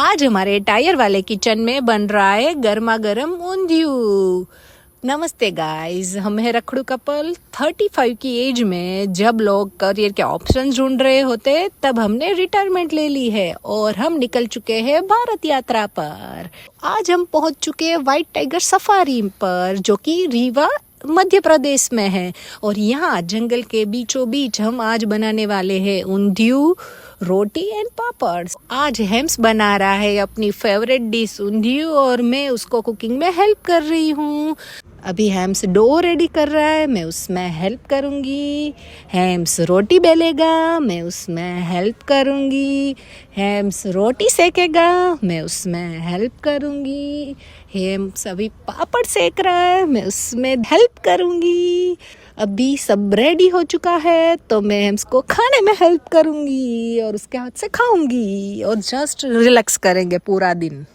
आज हमारे टायर वाले किचन में बन रहा है गर्मा गर्म ऊंधियू। नमस्ते गाइस, हम है रखड़ू कपल। 35 की एज में जब लोग करियर के ऑप्शंस ढूंढ रहे होते तब हमने रिटायरमेंट ले ली है और हम निकल चुके हैं भारत यात्रा पर। आज हम पहुंच चुके हैं व्हाइट टाइगर सफारी पर, जो कि रीवा मध्य प्रदेश में है। और यहाँ जंगल के बीचों बीच हम आज बनाने वाले हैं ऊंधियू, रोटी एंड पापड़। आज हेम्स बना रहा है अपनी फेवरेट डिश ऊंधियू और मैं उसको कुकिंग में हेल्प कर रही हूँ। अभी हेम्स डो रेडी कर रहा है, मैं उसमें हेल्प करूँगी। हेम्स रोटी बेलेगा, मैं उसमें हेल्प करूँगी। हेम्स रोटी सेकेगा, मैं उसमें हेल्प करूँगी। हेम्स अभी पापड़ सेक रहा है, मैं उसमें हेल्प करूँगी। अभी सब रेडी हो चुका है तो मैं हेम्स को खाने में हेल्प करूँगी और उसके हाथ से खाऊँगी और जस्ट रिलैक्स करेंगे पूरा दिन।